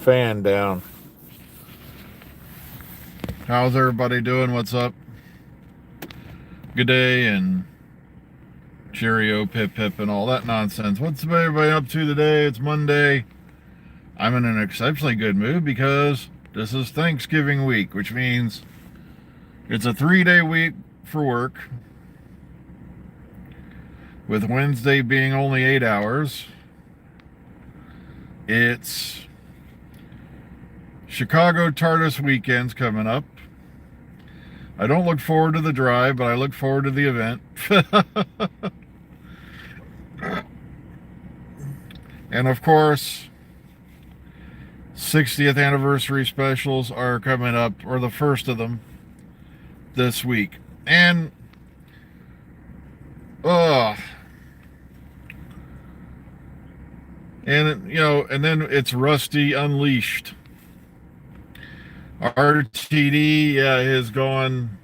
fan down. How's everybody doing? What's up? Good day and cheerio, pip pip, and all that nonsense. What's everybody up to today? It's Monday. I'm in an exceptionally good mood because this is Thanksgiving week, which means it's a 3-day week for work, with Wednesday being only 8 hours. It's Chicago TARDIS weekends coming up. I don't look forward to the drive, but I look forward to the event. And of course, 60th anniversary specials are coming up, or the first of them, this week. And, and then it's Rusty Unleashed. RTD has gone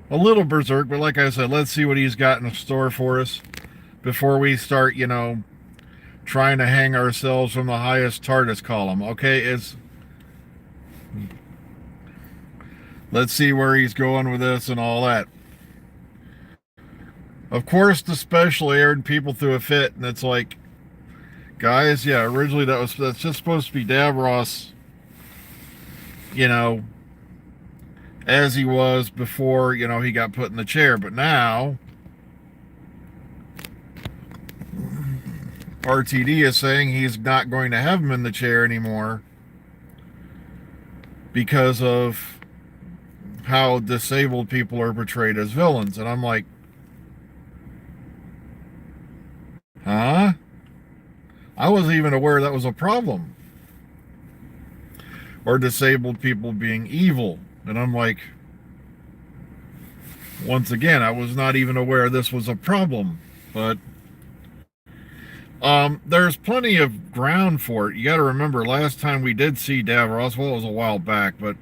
a little berserk, but like I said, let's see what he's got in store for us before we start, trying to hang ourselves from the highest TARDIS column. Okay, let's see where he's going with this and all that. Of course, the special aired, people threw a fit, and it's like, guys, yeah, originally that's just supposed to be Davros, as he was before, he got put in the chair. But now RTD is saying he's not going to have him in the chair anymore because of how disabled people are portrayed as villains. And I'm like, huh? I wasn't even aware that was a problem. Or disabled people being evil. And I'm like, once again, I was not even aware this was a problem. But there's plenty of ground for it. You got to remember, last time we did see Davros, well, it was a while back, but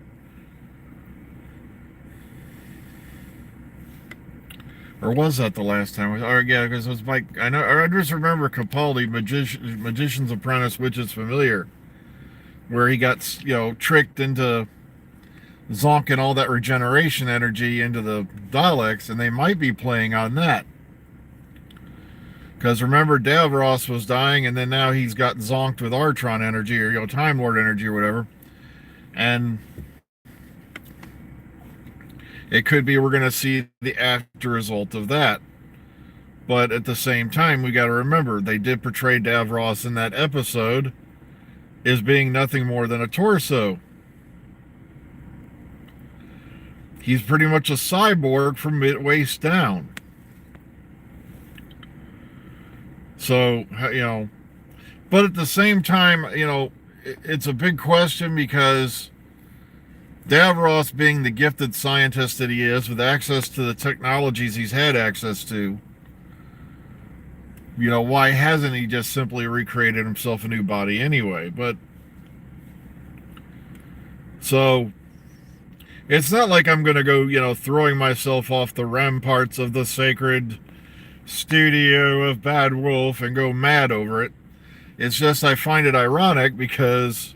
or was that the last time? Or yeah, because it was like I just remember Capaldi, Magician's Apprentice, Witch's Familiar, where he got tricked into zonking all that regeneration energy into the Daleks, and they might be playing on that. Because remember, Davros was dying, and then now he's got zonked with Artron energy, or Time Lord energy, or whatever. And it could be we're going to see the after result of that. But at the same time, we got to remember, they did portray Davros in that episode as being nothing more than a torso. He's pretty much a cyborg from waist down. So, but at the same time, it's a big question because Davros, being the gifted scientist that he is, with access to the technologies he's had access to, why hasn't he just simply recreated himself a new body anyway? But, so, it's not like I'm going to go, throwing myself off the ramparts of the sacred studio of Bad Wolf and go mad over it. It's just I find it ironic because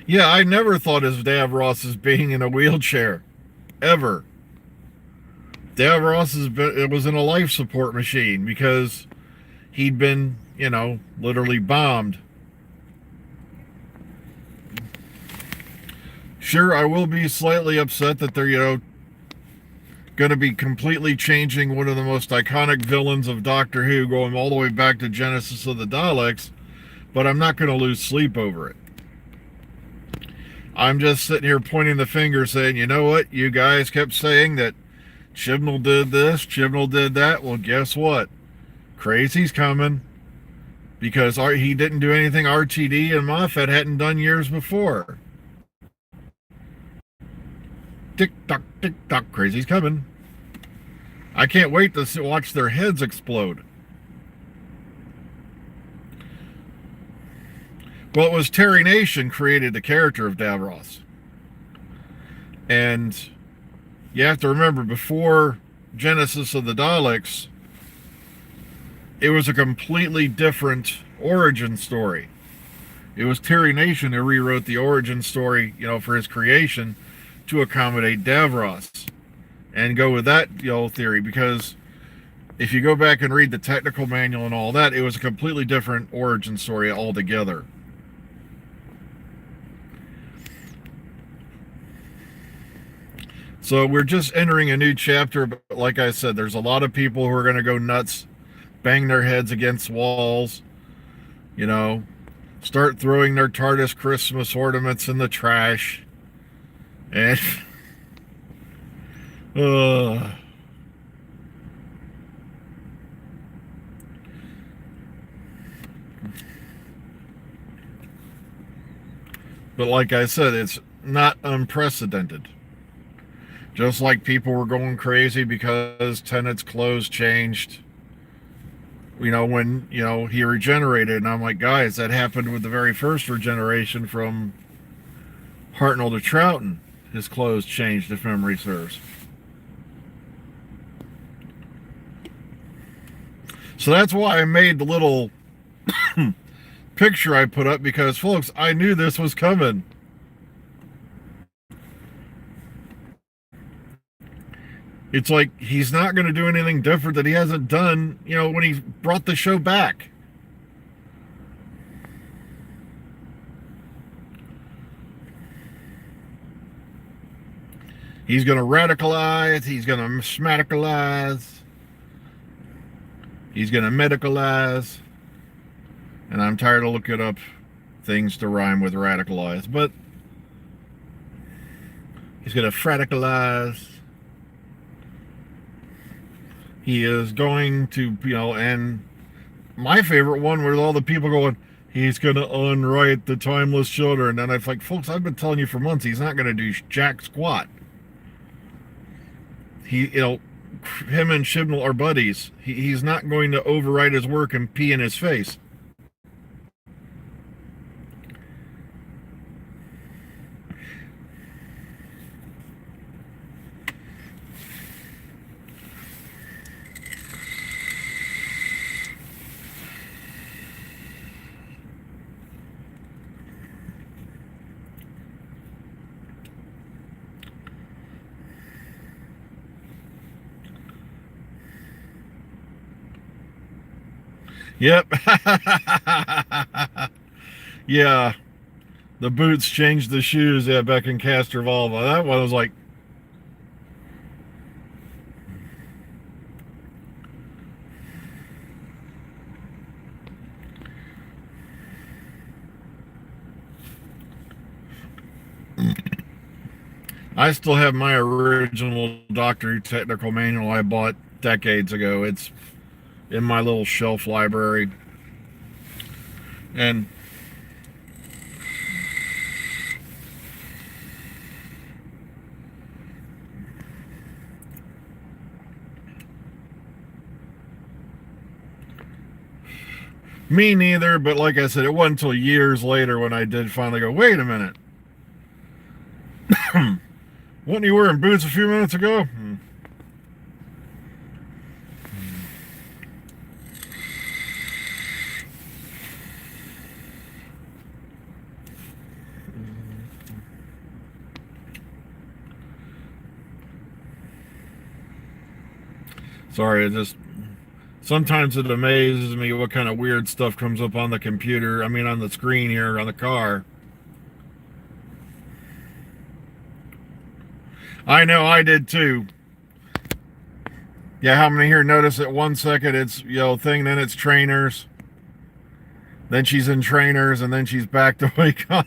I never thought of Davros as being in a wheelchair. Ever. Davros was in a life support machine because he'd been, literally bombed. Sure, I will be slightly upset that they're, going to be completely changing one of the most iconic villains of Doctor Who, going all the way back to Genesis of the Daleks, but I'm not going to lose sleep over it. I'm just sitting here pointing the finger saying, you know what? You guys kept saying that Chibnall did this, Chibnall did that. Well, guess what? Crazy's coming. Because he didn't do anything RTD and Moffat hadn't done years before. Tick-tock, tick-tock, crazy's coming. I can't wait to watch their heads explode. Well, it was Terry Nation created the character of Davros. And you have to remember, before Genesis of the Daleks, it was a completely different origin story. It was Terry Nation who rewrote the origin story, for his creation to accommodate Davros and go with that, theory, because if you go back and read the technical manual and all that, it was a completely different origin story altogether. So we're just entering a new chapter, but like I said, there's a lot of people who are going to go nuts, bang their heads against walls, start throwing their TARDIS Christmas ornaments in the trash. And but like I said, it's not unprecedented. Just like people were going crazy because Tennant's clothes changed, when, he regenerated. And I'm like, guys, that happened with the very first regeneration from Hartnell to Troughton. His clothes changed, if memory serves. So that's why I made the little picture I put up, because, folks, I knew this was coming. It's like he's not going to do anything different that he hasn't done, when he brought the show back. He's going to radicalize. He's going to schmaticalize. He's going to medicalize. And I'm tired of looking up things to rhyme with radicalize. But he's going to fradicalize. He is going to, and my favorite one was all the people going, he's going to unwrite the Timeless Children. And I'm like, folks, I've been telling you for months, he's not going to do jack squat. Him and Chibnall are buddies. He's not going to overwrite his work and pee in his face. Yep. Yeah. The boots changed the shoes, back in Castrovalva. That one was like, I still have my original Doctor Who technical manual I bought decades ago. It's in my little shelf library. And me neither, but like I said, it wasn't until years later when I did finally go, wait a minute. Wasn't you wearing boots a few minutes ago? Sorry, sometimes it amazes me what kind of weird stuff comes up on the computer. On the screen here on the car. I know, I did too. Yeah, how many here notice that 1 second it's, thing, then it's trainers. Then she's in trainers, and then she's back to wake up.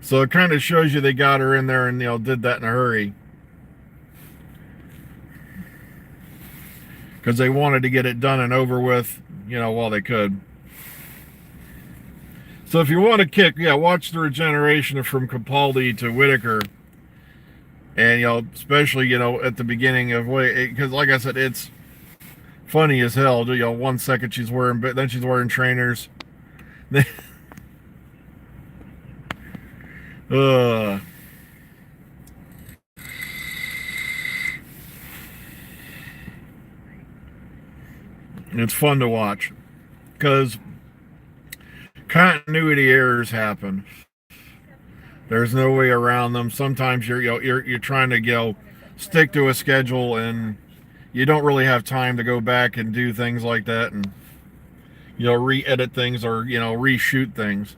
So it kind of shows you they got her in there and, did that in a hurry. Because they wanted to get it done and over with, while they could. So if you want to kick, watch the regeneration from Capaldi to Whittaker. And, especially, at the beginning of, because like I said, it's funny as hell. 1 second she's wearing, but then she's wearing trainers. It's fun to watch because continuity errors happen. There's no way around them. Sometimes you're trying to stick to a schedule, and you don't really have time to go back and do things like that, and re-edit things or reshoot things.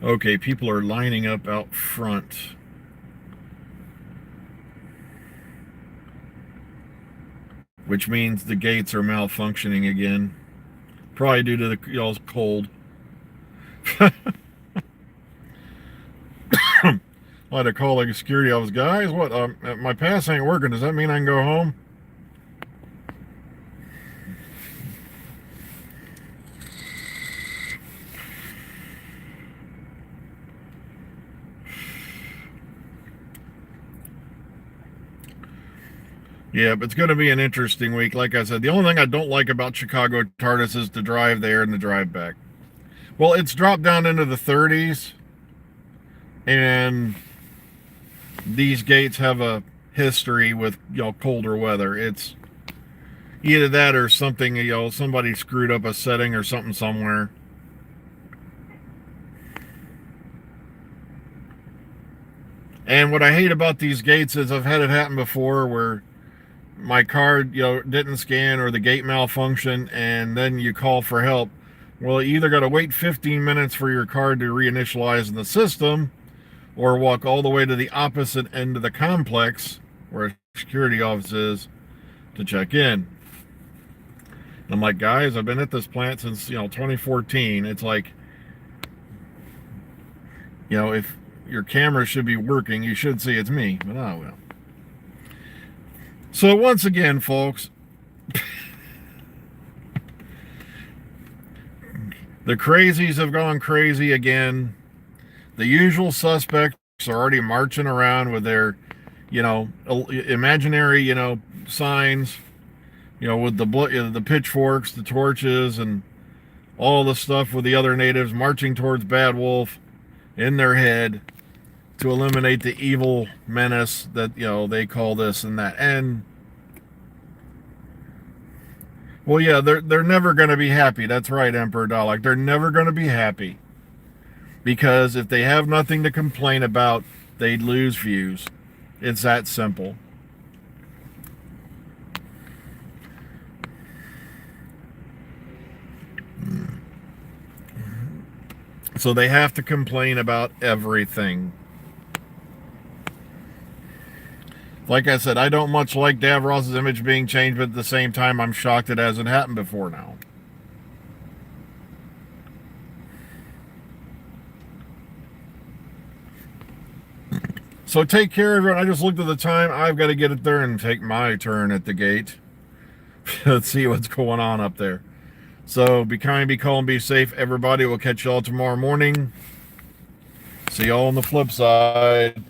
Okay, people are lining up out front. Which means the gates are malfunctioning again. Probably due to the cold. I had to call the security office. Guys, what? My pass ain't working. Does that mean I can go home? Yeah, but it's going to be an interesting week. Like I said, the only thing I don't like about Chicago TARDIS is the drive there and the drive back. Well, it's dropped down into the 30s, and these gates have a history with colder weather. It's either that or something, somebody screwed up a setting or something somewhere. And what I hate about these gates is I've had it happen before where my card didn't scan or the gate malfunctioned, and then you call for help. Well, you either got to wait 15 minutes for your card to reinitialize in the system, or walk all the way to the opposite end of the complex where a security office is to check in. And I'm like, guys, I've been at this plant since 2014. It's like, if your camera should be working, you should see it's me. But oh well. So once again, folks, the crazies have gone crazy again. The usual suspects are already marching around with their, imaginary, signs, with the pitchforks, the torches, and all the stuff with the other natives marching towards Bad Wolf in their head to eliminate the evil menace that they call this and that. And well, yeah, they're never going to be happy. That's right, Emperor Dalek. They're never going to be happy, because if they have nothing to complain about, they'd lose views. It's that simple. So they have to complain about everything. Like I said, I don't much like Davros's image being changed, but at the same time, I'm shocked it hasn't happened before now. So take care, everyone. I just looked at the time. I've got to get it there and take my turn at the gate. Let's see what's going on up there. So be kind, be calm, be safe, everybody. We'll catch y'all tomorrow morning. See y'all on the flip side.